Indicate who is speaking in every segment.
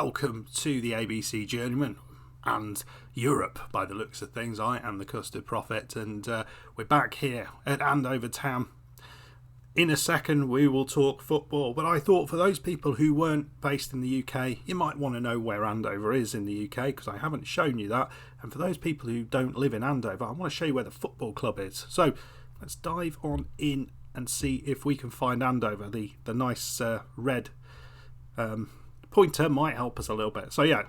Speaker 1: welcome to the ABC Journeyman and Europe, by the looks of things. I am the Custard Prophet, and we're back here at Andover Town. In a second, we will talk football, but I thought for those people who weren't based in the UK, you might want to know where Andover is in the UK, because I haven't shown you that. And for those people who don't live in Andover, I want to show you where the football club is. So let's dive on in and see if we can find Andover. The nice red pointer might help us a little bit. So yeah,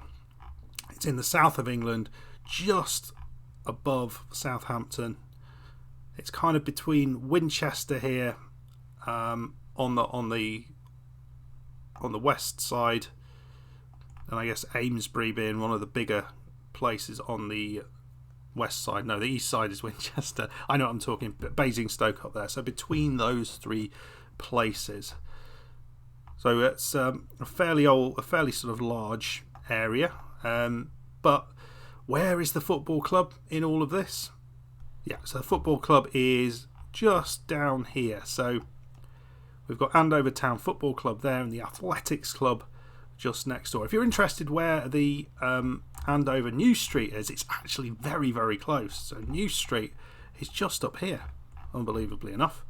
Speaker 1: it's in the south of England, just above Southampton. It's kind of between Winchester here, on the west side, and I guess Amesbury being one of the bigger places on the west side. No, the east side is Winchester. I know what I'm talking, but Basingstoke up there. So between those three places. So it's a fairly sort of large area. But where is the football club in all of this? Yeah, so the football club is just down here. So we've got Andover Town Football Club there and the Athletics Club just next door. If you're interested where the Andover New Street is, it's actually very, very close. So New Street is just up here, unbelievably enough.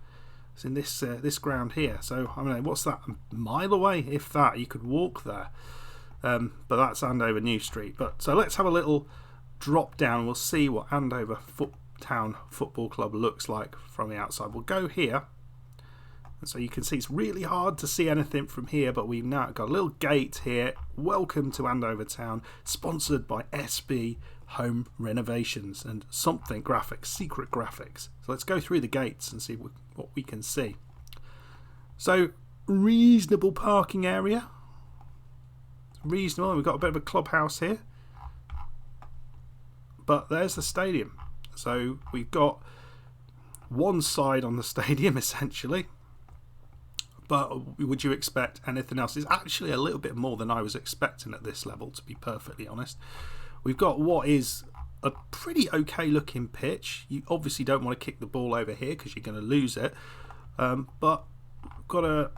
Speaker 1: It's in this ground here. So I mean, what's that? A mile away, if that. You could walk there. But that's Andover New Street. But so let's have a little drop down. We'll see what Andover Town Football Club looks like from the outside. We'll go here. And so you can see it's really hard to see anything from here, but we've now got a little gate here. Welcome to Andover Town, sponsored by SB Home Renovations and Something Graphics, Secret Graphics. So let's go through the gates and see what we can see. So reasonable parking area. Reasonable. We've got a bit of a clubhouse here. But there's the stadium. So we've got one side on the stadium essentially. But would you expect anything else? It's actually a little bit more than I was expecting at this level, to be perfectly honest. We've got what is a pretty okay looking pitch. You obviously don't want to kick the ball over here because you're going to lose it. But we've got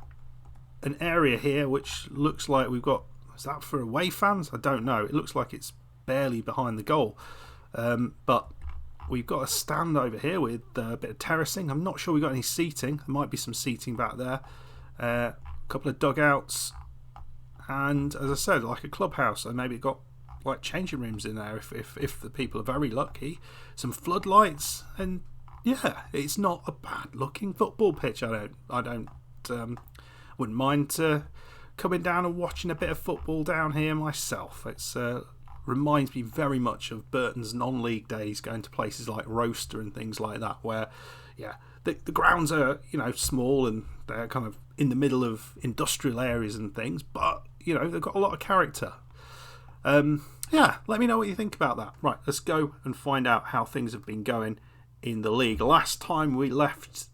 Speaker 1: an area here which looks like we've got... Is that for away fans? I don't know. It looks like it's barely behind the goal. But we've got a stand over here with a bit of terracing. I'm not sure we've got any seating. There might be some seating back there. A couple of dugouts. And as I said, like a clubhouse. So maybe it got like changing rooms in there if the people are very lucky. Some floodlights. And yeah, it's not a bad looking football pitch. I wouldn't mind coming down and watching a bit of football down here myself. It's reminds me very much of Burton's non-league days, going to places like Roaster and things like that, where yeah, the grounds are, you know, small and they're kind of in the middle of industrial areas and things, but you know, they've got a lot of character. Yeah, let me know what you think about that. Right, let's go and find out how things have been going in the league. Last time we left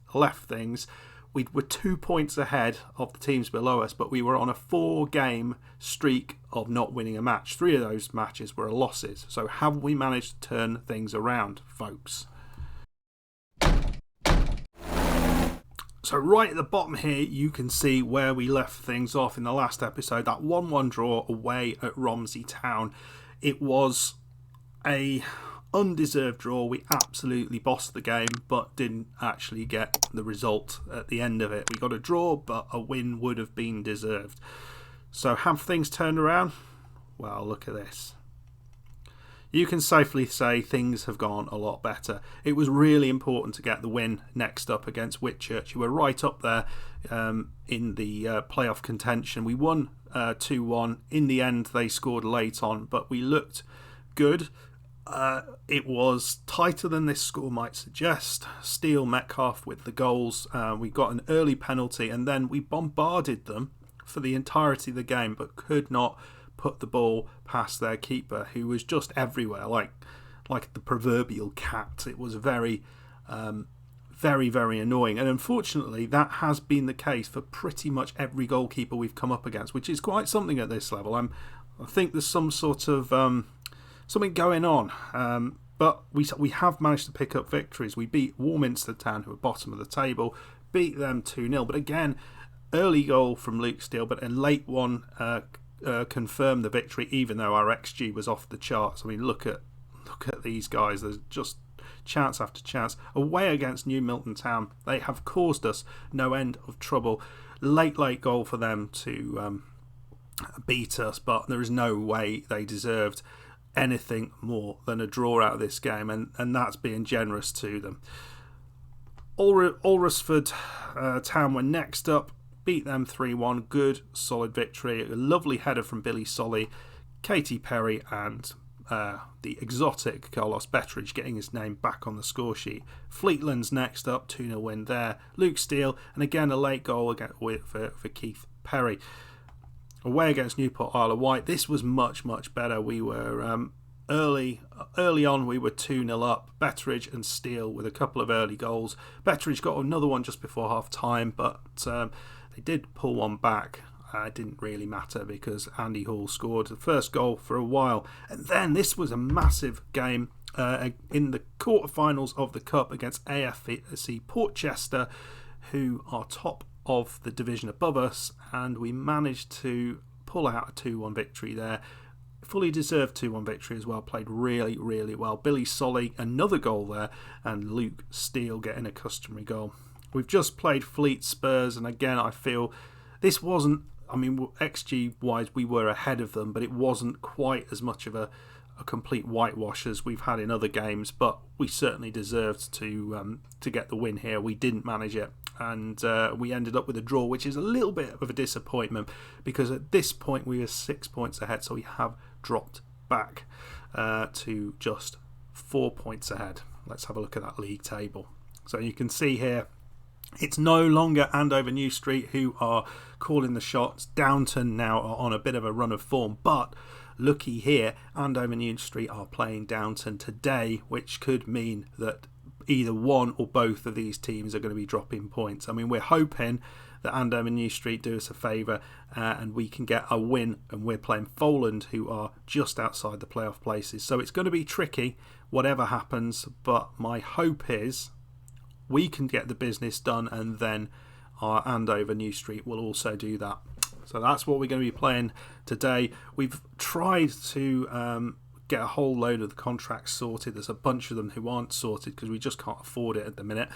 Speaker 1: things, we were 2 points ahead of the teams below us, but we were on a 4-game streak of not winning a match. 3 of those matches were losses. So have we managed to turn things around, folks? So right at the bottom here, you can see where we left things off in the last episode. That 1-1 draw away at Romsey Town. It was a undeserved draw. We absolutely bossed the game, but didn't actually get the result at the end of it. We got a draw, but a win would have been deserved. So have things turned around? Well, look at this. You can safely say things have gone a lot better. It was really important to get the win next up against Whitchurch, who were right up there in the playoff contention. We won 2-1. In the end, they scored late on, but we looked good. It was tighter than this score might suggest. Steele, Metcalf with the goals. We got an early penalty and then we bombarded them for the entirety of the game, but could not put the ball past their keeper, who was just everywhere, like the proverbial cat. It was very, very annoying. And unfortunately, that has been the case for pretty much every goalkeeper we've come up against, which is quite something at this level. I think there's some sort of... something going on, but we have managed to pick up victories. We beat Warminster Town, who are bottom of the table, beat them 2-0. But again, early goal from Luke Steele, but a late one confirmed the victory, even though our XG was off the charts. I mean, look at these guys. There's just chance after chance. Away against New Milton Town, they have caused us no end of trouble. Late goal for them to beat us, but there is no way they deserved anything more than a draw out of this game, and that's being generous to them. Alresford Town were next up, beat them 3-1. Good, solid victory. A lovely header from Billy Solly, Katie Perry, and the exotic Carlos Betteridge getting his name back on the score sheet. Fleetland's next up, 2-0 win there. Luke Steele, and again a late goal for Keith Perry. Away against Newport Isle of Wight, this was much better. We were early on, we were 2-0 up. Betteridge and Steele with a couple of early goals. Betteridge got another one just before half time, but they did pull one back. It didn't really matter because Andy Hall scored the first goal for a while. And then this was a massive game in the quarterfinals of the Cup against AFC Portchester, who are top of the division above us, and we managed to pull out a 2-1 victory there. Fully deserved 2-1 victory as well. Played really well. Billy Solly, another goal there, and Luke Steele getting a customary goal. We've just played Fleet Spurs, and again I feel this wasn't, I mean, XG wise we were ahead of them, but it wasn't quite as much of a complete whitewash as we've had in other games, but we certainly deserved to get the win here. We didn't manage it, and we ended up with a draw, which is a little bit of a disappointment because at this point we were 6 points ahead, so we have dropped back to just 4 points ahead. Let's have a look at that league table. So you can see here it's no longer Andover New Street who are calling the shots. Downton now are on a bit of a run of form, but looky here, Andover New Street are playing Downton today, which could mean that either one or both of these teams are going to be dropping points. I mean, we're hoping that Andover New Street do us a favour and we can get a win, and we're playing Fallon, who are just outside the playoff places. So it's going to be tricky, whatever happens, but my hope is we can get the business done, and then our Andover New Street will also do that. So that's what we're going to be playing today. We've tried to get a whole load of the contracts sorted. There's a bunch of them who aren't sorted because we just can't afford it at the minute.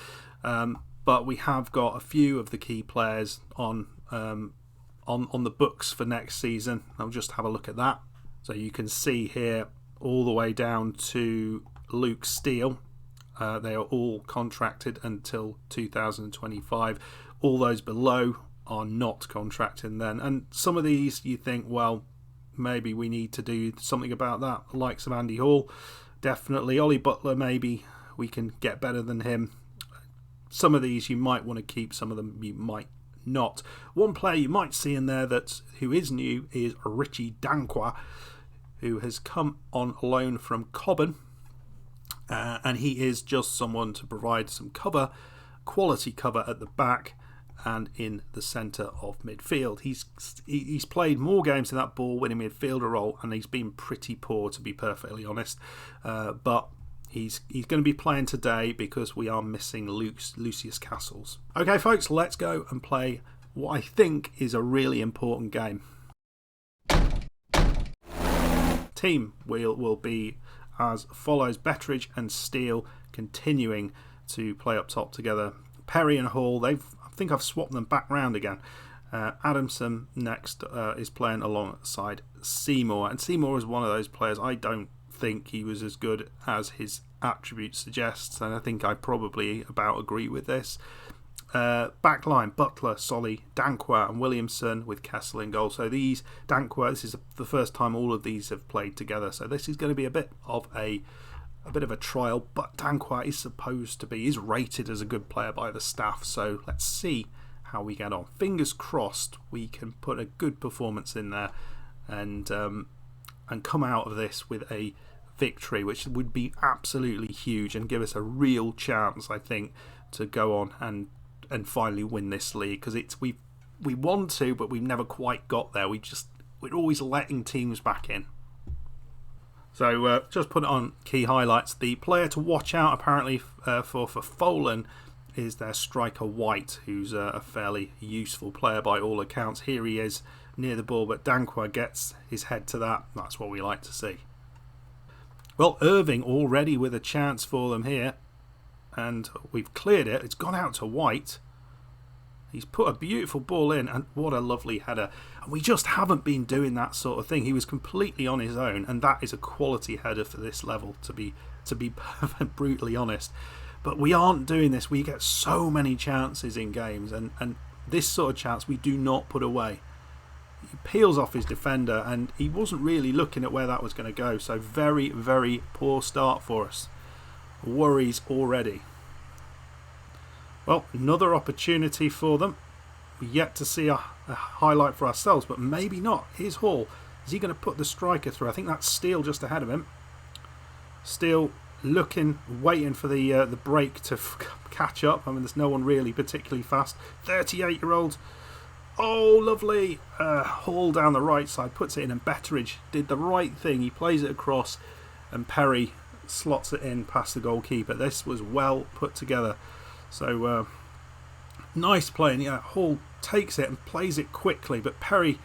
Speaker 1: But we have got a few of the key players on the books for next season. I'll just have a look at that. So you can see here all the way down to Luke Steele. They are all contracted until 2025. All those below are not contracting then. And some of these you think, well, maybe we need to do something about that. The likes of Andy Hall, definitely. Ollie Butler, maybe we can get better than him. Some of these you might want to keep, some of them you might not. One player you might see in there who is new is Richie Danqua, who has come on loan from Cobham. And he is just someone to provide some cover, quality cover at the back and in the centre of midfield. He's played more games in that ball-winning midfielder role, and he's been pretty poor, to be perfectly honest. But he's going to be playing today because we are missing Lucius Castles. Okay, folks, let's go and play what I think is a really important game. Team will be as follows: Betteridge and Steele continuing to play up top together. Perry and Hall, I think I've swapped them back round again. Adamson next is playing alongside Seymour, and Seymour is one of those players I don't think he was as good as his attributes suggests, and I think I probably about agree with this. Backline: Butler, Solly, Danqua and Williamson, with Kessel in goal. So these Danqua, this is the first time all of these have played together, so this is going to be a bit of a trial, but Danqua is rated as a good player by the staff, so let's see how we get on. Fingers crossed we can put a good performance in there and come out of this with a victory, which would be absolutely huge and give us a real chance, I think, to go on and finally win this league, because we want to, but we've never quite got there. We're always letting teams back in. So just put it on key highlights. The player to watch out apparently for Fallon is their striker White, who's a fairly useful player by all accounts. Here he is near the ball, but Dankwa gets his head to that. That's what we like to see. Well, Irving already with a chance for them here, and we've cleared it. It's gone out to White. He's put a beautiful ball in, and what a lovely header. And we just haven't been doing that sort of thing. He was completely on his own, and that is a quality header for this level, to be brutally honest. But we aren't doing this. We get so many chances in games, and this sort of chance we do not put away. He peels off his defender, and he wasn't really looking at where that was going to go. So very, very poor start for us. Worries already. Well, another opportunity for them. We're yet to see a highlight for ourselves, but maybe not. Here's Hall. Is he going to put the striker through? I think that's Steele just ahead of him. Steele looking, waiting for the break to catch up. I mean, there's no one really particularly fast. 38-year-old. Oh, lovely. Hall down the right side, puts it in, and Betteridge did the right thing. He plays it across, and Perry slots it in past the goalkeeper. This was well put together. So nice play, and Hall takes it and plays it quickly, but Perry,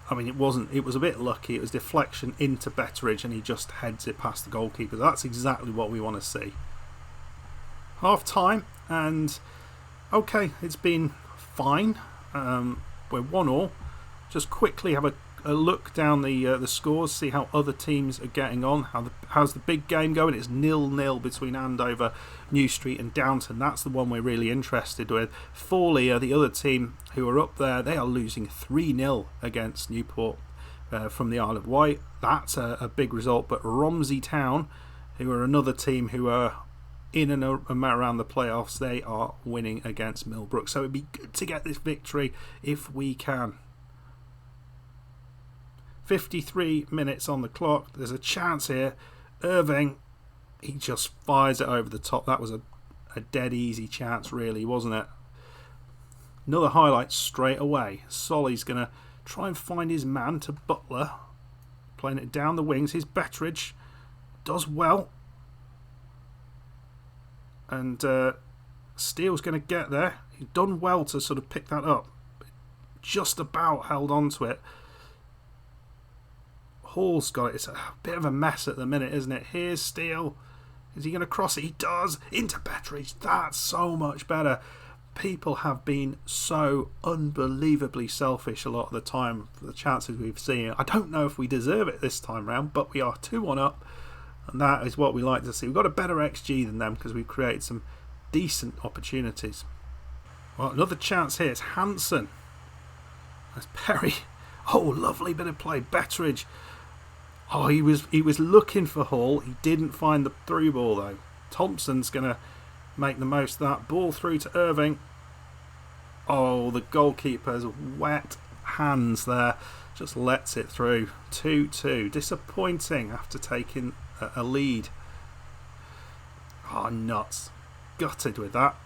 Speaker 1: I mean, it was a bit lucky. It was deflection into Betteridge, and he just heads it past the goalkeeper. That's exactly what we want to see. Half time, and okay, it's been fine. We're 1-1. Just quickly have a look down the scores, see how other teams are getting on. How's the big game going? It's 0-0 between Andover, New Street and Downton. That's the one we're really interested with. Fawley are the other team who are up there. They are losing 3-0 against Newport from the Isle of Wight. That's a big result. But Romsey Town, who are another team who are in and around the playoffs, they are winning against Millbrook. So it'd be good to get this victory if we can. 53 minutes on the clock. There's a chance here. Irving, he just fires it over the top. That was a dead easy chance, really, wasn't it? Another highlight straight away. Solly's going to try and find his man to Butler. Playing it down the wings. His Betteridge does well. And Steele's going to get there. He's done well to sort of pick that up. Just about held on to it. Hall's got it. It's a bit of a mess at the minute, isn't it? Here's Steele. Is he going to cross it? He does. Into Betteridge. That's so much better. People have been so unbelievably selfish a lot of the time for the chances we've seen. I don't know if we deserve it this time round, but we are 2-1 up, and that is what we like to see. We've got a better XG than them because we've created some decent opportunities. Well, another chance here. It's Hansen. That's Perry. Oh, lovely bit of play. Betteridge. Oh, he was looking for Hall. He didn't find the through ball though. Thompson's going to make the most of that. Ball through to Irving. Oh, the goalkeeper's wet hands there. Just lets it through. 2-2. Disappointing after taking a lead. Oh, nuts. Gutted with that.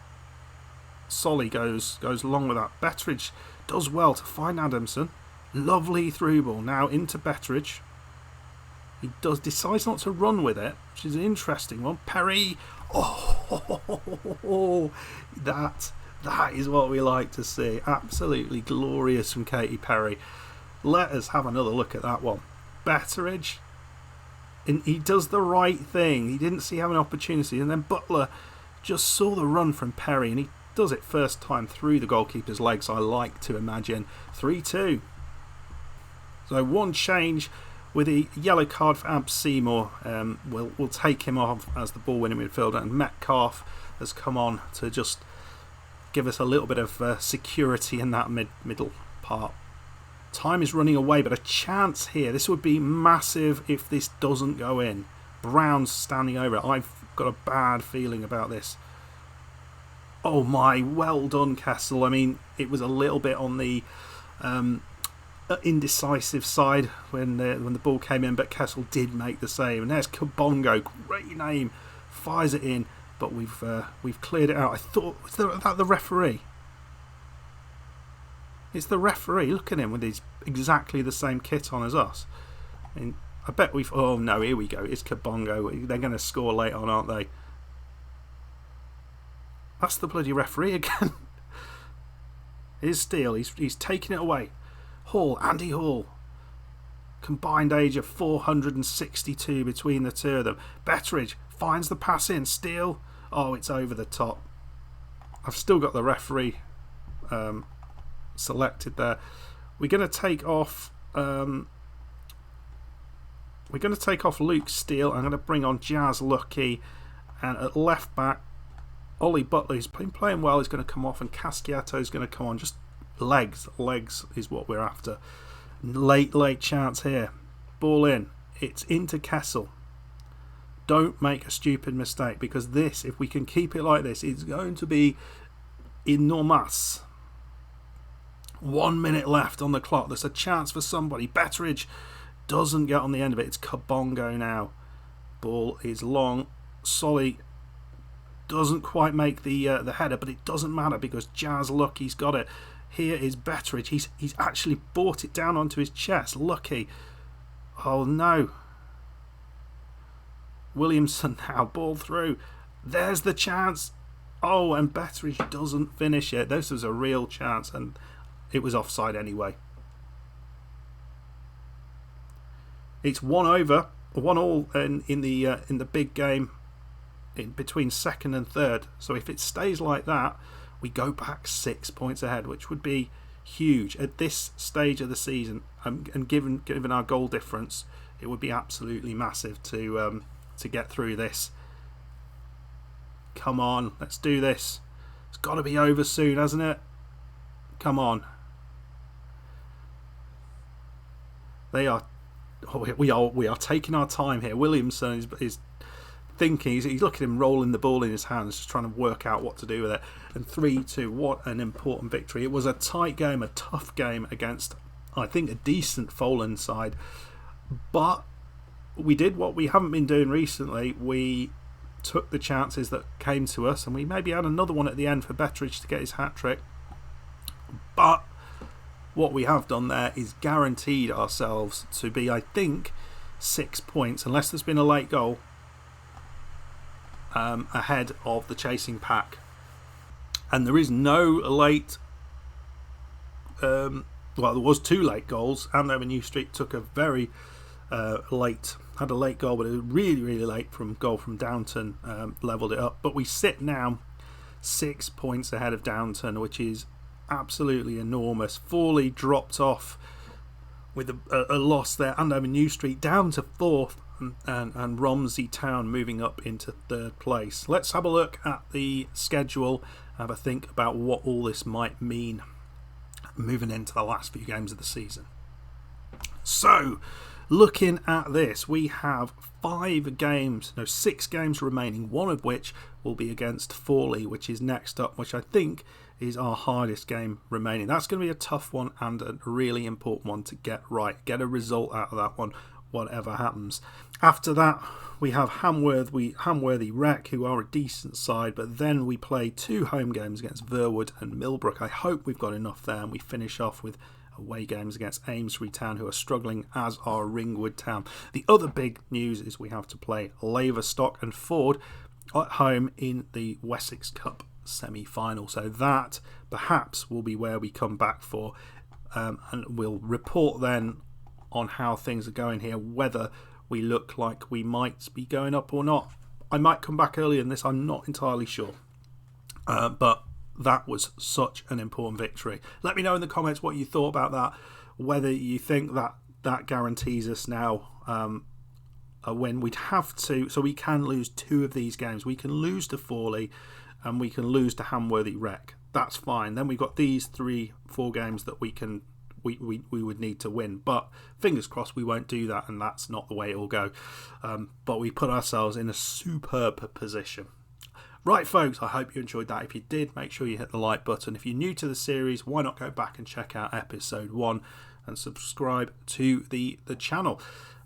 Speaker 1: Solly goes along with that. Betteridge does well to find Adamson. Lovely through ball. Now into Betteridge. He decides not to run with it, which is an interesting one. Perry. Oh, that is what we like to see. Absolutely glorious from Katie Perry. Let us have another look at that one. Betteridge. And he does the right thing. He didn't see how an opportunity, and then Butler just saw the run from Perry, and he does it first time through the goalkeeper's legs, I like to imagine. 3-2. So one change with a yellow card for Ab Seymour. We'll take him off as the ball-winning midfielder, and Metcalf has come on to just give us a little bit of security in that middle part. Time is running away, but a chance here. This would be massive if this doesn't go in. Brown's standing over it. I've got a bad feeling about this. Oh my, well done, Kessel. I mean, it was a little bit on the indecisive side when the ball came in, but Kessel did make the save. And there's Kabongo, great name, fires it in, but we've cleared it out. I thought, was that the referee? It's the referee. Look at him with his exactly the same kit on as us. And I bet we've... Oh no, here we go. It's Kabongo. They're going to score late on, aren't they? That's the bloody referee again. Here's Steele. He's taking it away. Hall, Andy Hall. Combined age of 462 between the two of them. Betteridge finds the pass in. Steele. Oh, it's over the top. I've still got the referee selected there. We're going to take off. We're going to take off Luke Steele. I'm going to bring on Jazz Lucky, and at left back, Ollie Butler, who's been playing well, is going to come off, and Casciato is going to come on. Just legs is what we're after. Late chance here. Ball in. It's into Kessel. Don't make a stupid mistake, because this, if we can keep it like this, it's going to be enormous. 1 minute left on the clock. There's a chance for somebody. Betteridge doesn't get on the end of it. It's Kabongo now. Ball is long. Solly doesn't quite make the header, but it doesn't matter because Jazz Lucky's got it. Here is Betteridge. He's actually brought it down onto his chest. Lucky. Oh no. Williamson now. Ball through. There's the chance. Oh, and Betteridge doesn't finish it. This was a real chance, and it was offside anyway. It's 1-1 in the big game between second and third. So if it stays like that, we go back 6 points ahead, which would be huge at this stage of the season. And given our goal difference, it would be absolutely massive to get through this. Come on, let's do this. It's got to be over soon, hasn't it? Come on. We are taking our time here. Williamson is thinking. He's looking at him rolling the ball in his hands, just trying to work out what to do with it. And 3-2. What an important victory! It was a tight game, a tough game against, I think, a decent Fallon side. But we did what we haven't been doing recently. We took the chances that came to us, and we maybe had another one at the end for Betteridge to get his hat-trick. But what we have done there is guaranteed ourselves to be, I think, 6 points, unless there's been a late goal, ahead of the chasing pack. And there is no late... well, there was 2 late goals. Andover New Street took a very had a late goal, but it was really late goal from Downton, levelled it up. But we sit now 6 points ahead of Downton, which is absolutely enormous. Fawley dropped off with a loss there. Andover New Street down to 4th, and Romsey Town moving up into 3rd place. Let's have a look at the schedule, have a think about what all this might mean moving into the last few games of the season. So, looking at this, we have 6 games remaining, one of which will be against Fawley, which is next up, which I think is our hardest game remaining. That's going to be a tough one and a really important one to get right. Get a result out of that one, whatever happens. After that, we have Hamworthy Rec, who are a decent side, but then we play 2 home games against Verwood and Millbrook. I hope we've got enough there, and we finish off with away games against Amesbury Town, who are struggling, as are Ringwood Town. The other big news is we have to play Laverstock and Ford at home in the Wessex Cup semi-final. So that perhaps will be where we come back for, and we'll report then on how things are going here, whether we look like we might be going up or not. I might come back earlier than this, I'm not entirely sure. But that was such an important victory. Let me know in the comments what you thought about that, whether you think that guarantees us now a win. We'd have to, so we can lose 2 of these games. We can lose to Fawley and we can lose to Hamworthy Rec. That's fine. Then we've got these 3-4 games that we would need to win. But fingers crossed we won't do that, and that's not the way it'll go. But we put ourselves in a superb position. Right, folks, I hope you enjoyed that. If you did, make sure you hit the like button. If you're new to the series, why not go back and check out episode 1 and subscribe to the channel.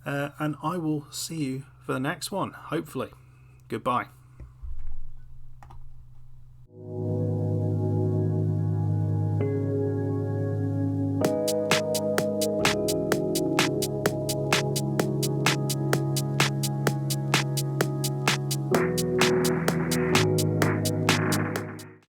Speaker 1: And I will see you for the next one, hopefully. Goodbye.